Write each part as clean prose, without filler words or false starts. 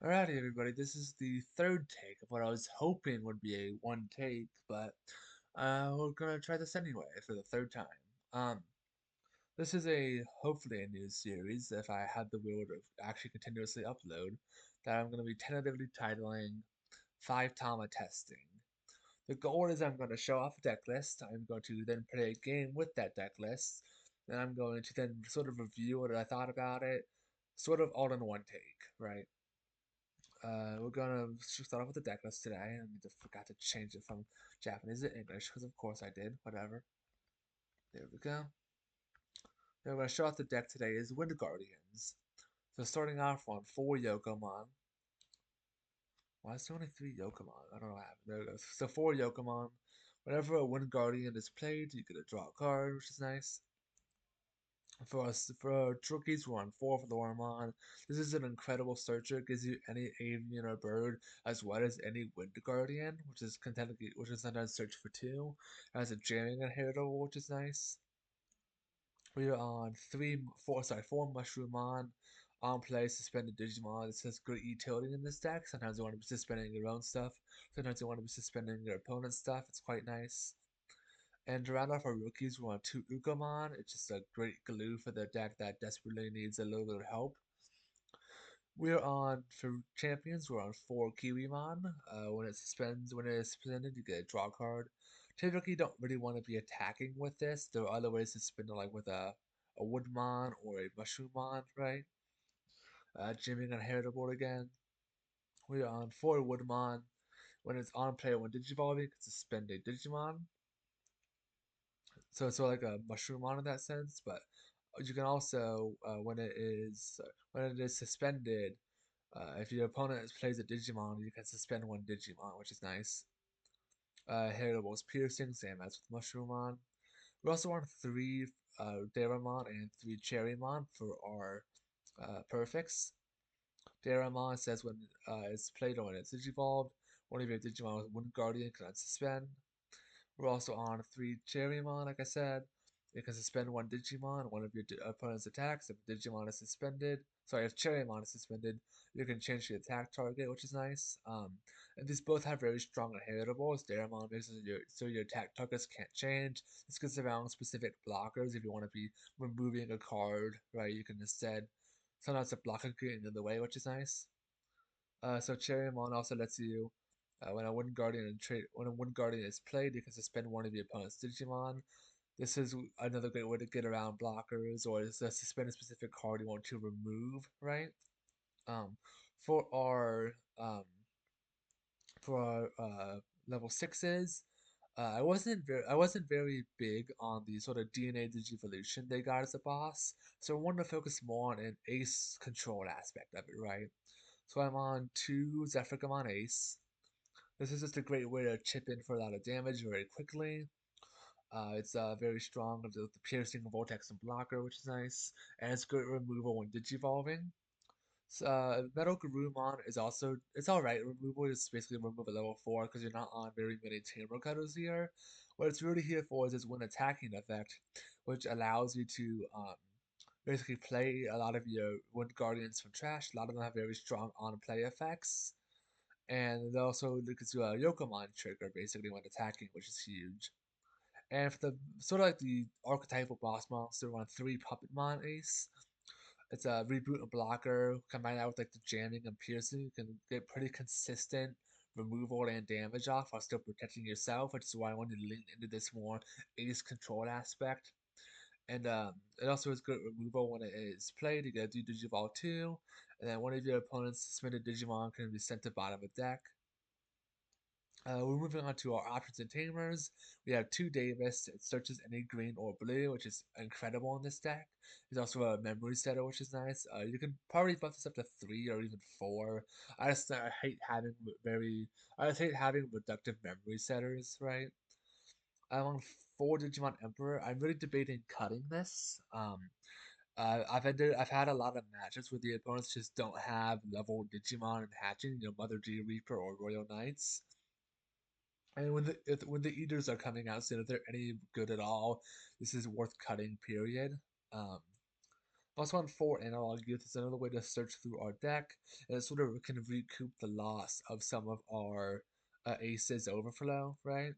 Alrighty, everybody. This is the third take of what I was hoping would be a one take, but we're gonna try this anyway for the third time. Um, this is hopefully a new series if I had the will to actually continuously upload that I'm gonna be tentatively titling Five Tama Testing. The goal is I'm going to show off a deck list. I'm going to then play a game with that deck list. Then I'm going to then sort of review what I thought about it, sort of all in one take, right? We're gonna start off with the deck list today. I forgot to change it from Japanese to English because of course I did. Whatever. There we go. Then we're gonna show off the deck today is Wind Guardians. So starting off on 4 Yokomon. Why is there only 3 Yokomon? I don't know what happened. There it goes. So 4 Yokomon. Whenever a Wind Guardian is played, you get a draw card, which is nice. For rookies, we're on 4 for the Wormon. This is an incredible searcher. It gives you any avian or bird as well as any Wind Guardian, which is sometimes search for 2. It has a jamming inheritable, which is nice. We are on 4 Mushroomon. On play, suspended Digimon. This has great utility in this deck. Sometimes you want to be suspending your own stuff. Sometimes you want to be suspending your opponent's stuff. It's quite nice. And to round off our rookies, we're on 2 Ukomon. It's just a great glue for the deck that desperately needs a little bit of help. We're on, for champions, we're on 4 Kiwimon. When it is suspended, you get a draw card. Typically, you don't really want to be attacking with this. There are other ways to spend it, like with a Woodmon or a Mushroomon, right? Jamming Inheritable again. We're on 4 Woodmon. When it's on play, when Digivolving, you can suspend a Digimon. So it's sort of like a Mushroomon in that sense, but you can also, when it is suspended, if your opponent plays a Digimon, you can suspend 1 Digimon, which is nice. Heritables Piercing, same as with Mushroomon. We also want 3 Daramon and 3 Cherrymon for our perfects. Daramon says when it's played or when it's Digivolved, one of your Digimon with Wind Guardian can unsuspend. We're also on 3 Cherrymon, like I said. You can suspend 1 Digimon, one of your opponent's attacks. If Digimon is suspended, sorry, if Cherrymon is suspended, you can change the attack target, which is nice. And these both have very strong inheritables. Daramon makes it so your attack targets can't change. This gets around specific blockers. If you want to be removing a card, right, you can instead sometimes a blocker getting in the way, which is nice. So Cherrymon also lets you, when a Wind Guardian is played, you can suspend one of your opponent's Digimon. This is another great way to get around blockers, or is to suspend a specific card you want to remove, right? Um, for our um, level sixes, I wasn't very big on the sort of DNA Digivolution they got as a boss, so I wanted to focus more on an ace control aspect of it, right? So I'm on 2 Zephyrgamon Ace. This is just a great way to chip in for a lot of damage very quickly. It's very strong with the piercing vortex and blocker, which is nice, and it's great removal when digivolving. So, Metal Garurumon is also it's alright. Removal is basically remove at level 4 because you're not on very many Tamer Cutters here. What it's really here for is when attacking effect, which allows you to basically play a lot of your Wind Guardians from trash. A lot of them have very strong on-play effects. And it also gives you a Yokomon trigger basically when attacking, which is huge. And for the sort of like the archetypal boss monster on 3 Puppetmon Ace, it's a reboot and blocker. Combine that with like the jamming and piercing, you can get pretty consistent removal and damage off while still protecting yourself, which is why I wanted to lean into this more ace control aspect. And it also has good removal when it is played. You get to do Digivolve 2, and then one of your opponent's suspended Digimon can be sent to bottom of deck. We're moving on to our options and tamers. We have 2 Davis. It searches any green or blue, which is incredible in this deck. There's also a memory setter, which is nice. You can probably buff this up to 3 or even 4. I hate having I just hate having reductive memory setters, right? I'm on 4 Digimon Emperor. I'm really debating cutting this. I've had a lot of matches where the opponents just don't have level Digimon and hatching, Mother D Reaper or Royal Knights. And when the eaters are coming out soon, if they're any good at all, this is worth cutting. Period. Um, Also on 4 analog youth is another way to search through our deck, and it sort of can recoup the loss of some of our aces overflow, right?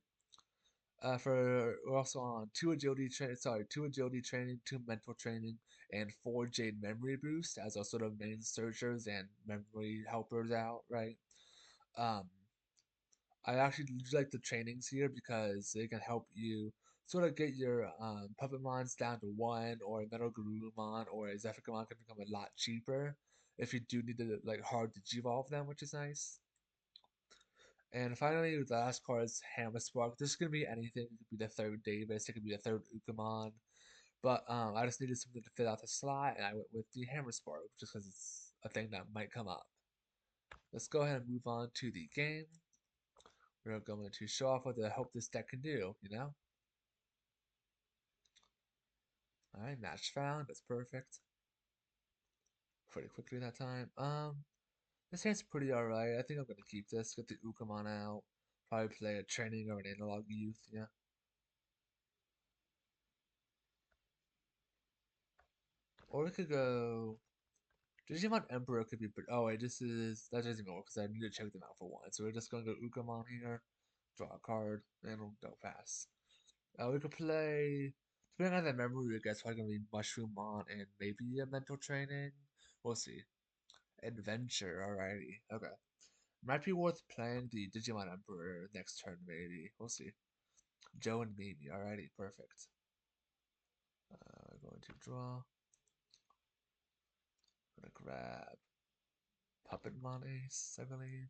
We're also on two agility training, two mental training, and four Jade memory boost as our sort of main searchers and memory helpers out, right? Um, I actually like the trainings here because they can help you sort of get your puppet mons down to one, or Metal Garurumon or a Zephyrmon can become a lot cheaper if you do need to like hard to evolve them, which is nice. And finally, the last card is Hammer Spark. This could be anything. It could be the third Davis. It could be the third Ukamon. But I just needed something to fill out the slot, and I went with the Hammer Spark just because it's a thing that might come up. Let's go ahead and move on to the game. We're going to show off what I hope this deck can do, you know? Alright, match found. That's perfect. Pretty quickly that time. This hand's pretty alright. I think I'm gonna keep this. Get the Ukamon out. Probably play a training or an analog youth, yeah. Or we could go Digimon Emperor could be pretty. Oh wait, that doesn't even work because I need to check them out for one. So we're just gonna go Ukamon here, draw a card, and we'll go pass. We could play, depending on the memory, I guess probably gonna be Mushroomon and maybe a mental training. We'll see. Adventure, alrighty, okay. Might be worth playing the Digimon Emperor next turn, maybe. We'll see. Joe and Mimi, alrighty, perfect. Going to draw. Gonna grab Puppetmon Ace, I believe.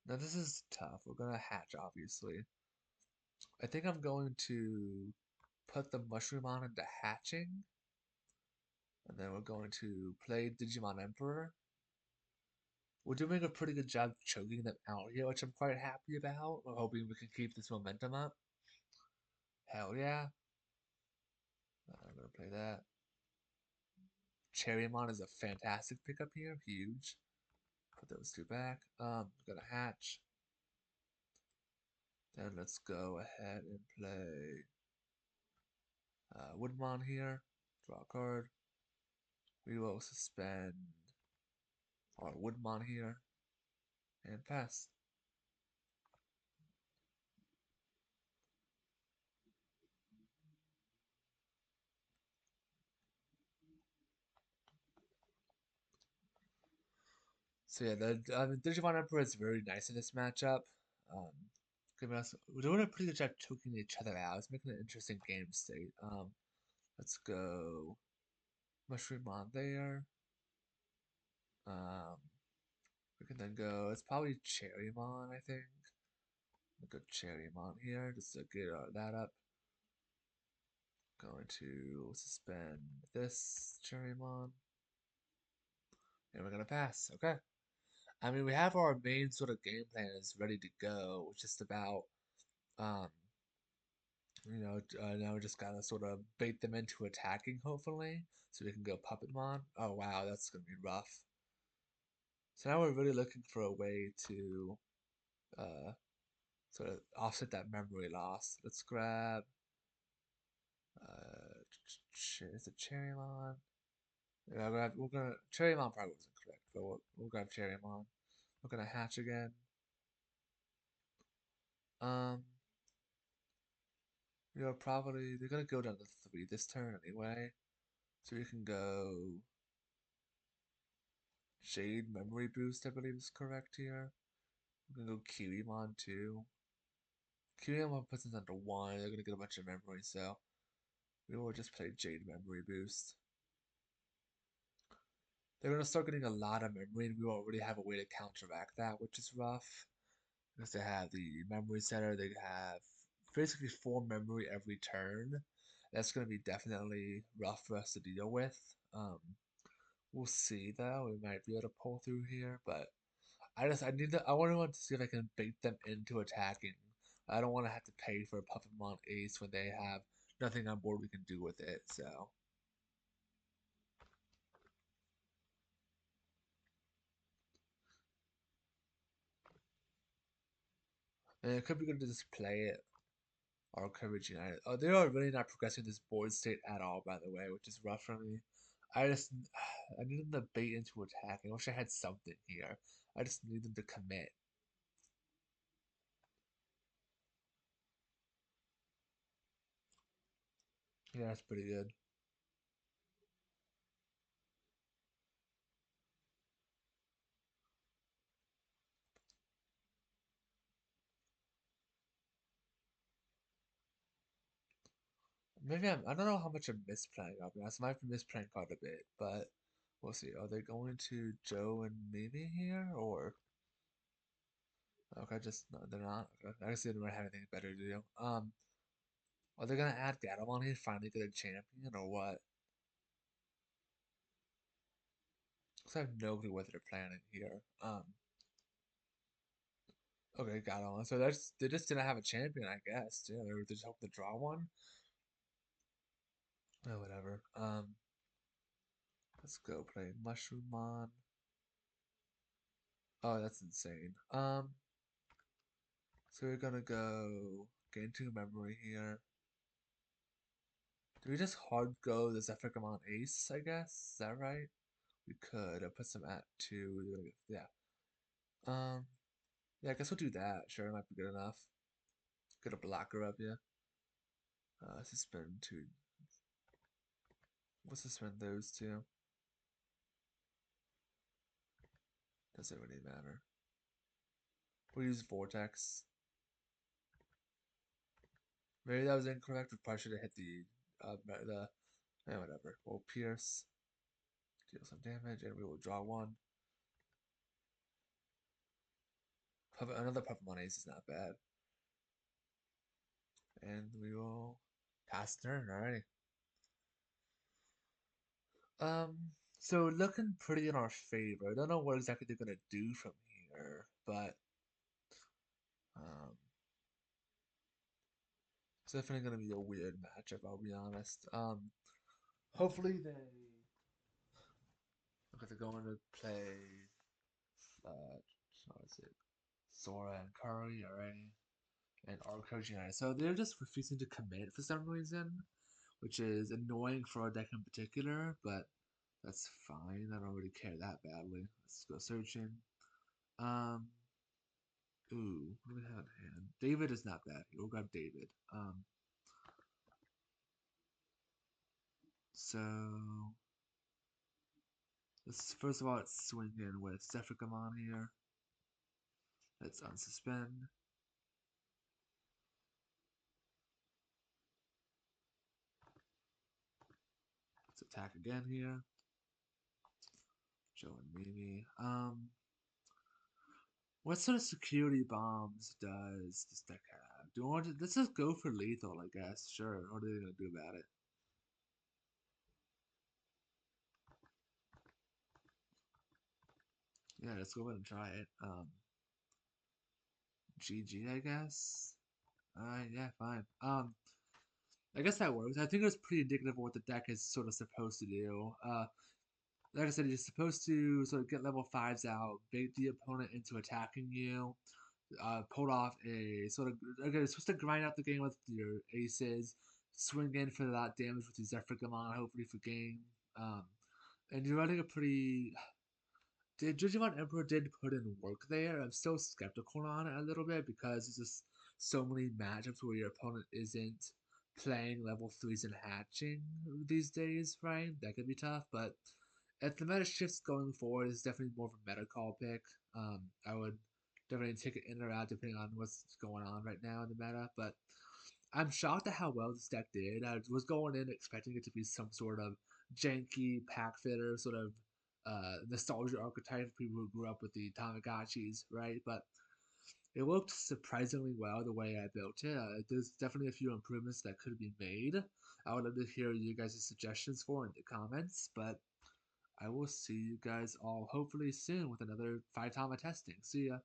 Now this is tough. We're gonna hatch, obviously. I think I'm going to put the mushroom on into hatching. And then we're going to play Digimon Emperor. We're doing a pretty good job choking them out here, which I'm quite happy about. I'm hoping we can keep this momentum up. Hell yeah. I'm gonna play that. Cherrymon is a fantastic pickup here. Huge. Put those two back. Gonna hatch. Then let's go ahead and play Woodmon here. Draw a card. We will suspend our Woodmon here and pass. So yeah, the Digimon Emperor is very nice in this matchup. Um, we're doing a pretty good job choking each other out. It's making an interesting game state. Let's go Mushroomon there. Um, we can then go. It's probably Cherrymon, I think. We'll go Cherrymon here just to get that up. Going to suspend this Cherrymon, and we're gonna pass. Okay. I mean, we have our main sort of game plan is ready to go. It's just about um, now we just gotta sort of bait them into attacking, hopefully, so we can go Puppetmon. Oh wow, that's gonna be rough. So now we're really looking for a way to uh, sort of offset that memory loss. Let's grab is it Cherrymon? Yeah, we're gonna Cherrymon probably wasn't correct, but we'll grab Cherrymon. We're gonna hatch again. Um, probably they're gonna go down to 3 this turn anyway, so we can go Jade Memory Boost, I believe is correct here. We're gonna go Kiwimon too. Kiwimon puts us under 1, they're gonna get a bunch of memory, so we will just play Jade Memory Boost. They're gonna start getting a lot of memory, and we won't really have a way to counteract that, which is rough. Because they have the memory center, they have basically 4 memory every turn. That's gonna be definitely rough for us to deal with. We'll see though. We might be able to pull through here, but I want to see if I can bait them into attacking. I don't want to have to pay for a Puppetmon Ace when they have nothing on board we can do with it. So and it could be good to just play it Our Courage United. Oh, they are really not progressing this board state at all, by the way, which is rough for me. I just I need them to bait into attack. I wish I had something here. I just need them to commit. Yeah, that's pretty good. Maybe I don't know how much I'm misplaying. I'll be honest. I might be misplaying quite a bit, but we'll see. Are they going to Joe and Mimi here, or okay, just no, they're not. Okay. I guess they don't have anything better to do. Are they gonna add Gatomon here? Finally get a champion, or what? Because I have no clue what they're planning here. Okay, Gatomon. So they just didn't have a champion, I guess. Yeah, they were just hoping to draw one. Oh, whatever. Let's go play Mushroomon. Oh, that's insane. So we're gonna go gain 2 memory here. Do we just hard go the Zephyricamon Ace, I guess? Is that right? We could. I'll put some at 2. Yeah. Um, yeah, I guess we'll do that. Sure, it might be good enough. Get a blocker up, yeah. Suspend 2. We'll suspend those 2. Doesn't really matter. We'll use Vortex. Maybe that was incorrect. We probably should have hit whatever. We'll pierce, deal some damage, and we will draw 1. Another Pokemon Ace is not bad. And we will pass turn, alrighty. Um, so looking pretty in our favor. I don't know what exactly they're gonna do from here, but um, it's definitely gonna be a weird matchup. I'll be honest. Hopefully they. Okay, they're going to play. How is it? Sora and Curry, alrighty, and Arcoach United. So they're just refusing to commit for some reason, which is annoying for our deck in particular, but that's fine. I don't really care that badly. Let's go searching. Um, ooh, what do we have in hand? David is not bad. We'll grab David. So let's first of all let's swing in with Zephyricamon here. Let's unsuspend. Let's attack again here. Joe and Mimi. What sort of security bombs does this deck have? Do you want to, let's just go for lethal, I guess. Sure. What are they gonna do about it? Yeah, let's go ahead and try it. GG, I guess. Alright, yeah, fine. I guess that works. I think it was pretty indicative of what the deck is sort of supposed to do. Like I said, you're supposed to sort of get level 5s out, bait the opponent into attacking you, pulled off a sort of okay, you're supposed to grind out the game with your aces, swing in for that damage with your Zephyricamon, hopefully for game. Um, and you're running a pretty. Digimon Emperor did put in work there. I'm still skeptical on it a little bit because there's just so many matchups where your opponent isn't playing level 3s and hatching these days, right? That could be tough, but if the meta shifts going forward, it's definitely more of a meta call pick. I would definitely take it in or out depending on what's going on right now in the meta. But I'm shocked at how well this deck did. I was going in expecting it to be some sort of janky pack fitter, sort of nostalgia archetype for people who grew up with the Tamagotchis, right? But it worked surprisingly well the way I built it. There's definitely a few improvements that could be made. I would love to hear you guys' suggestions for in the comments, but I will see you guys all hopefully soon with another 5 Tama testing. See ya.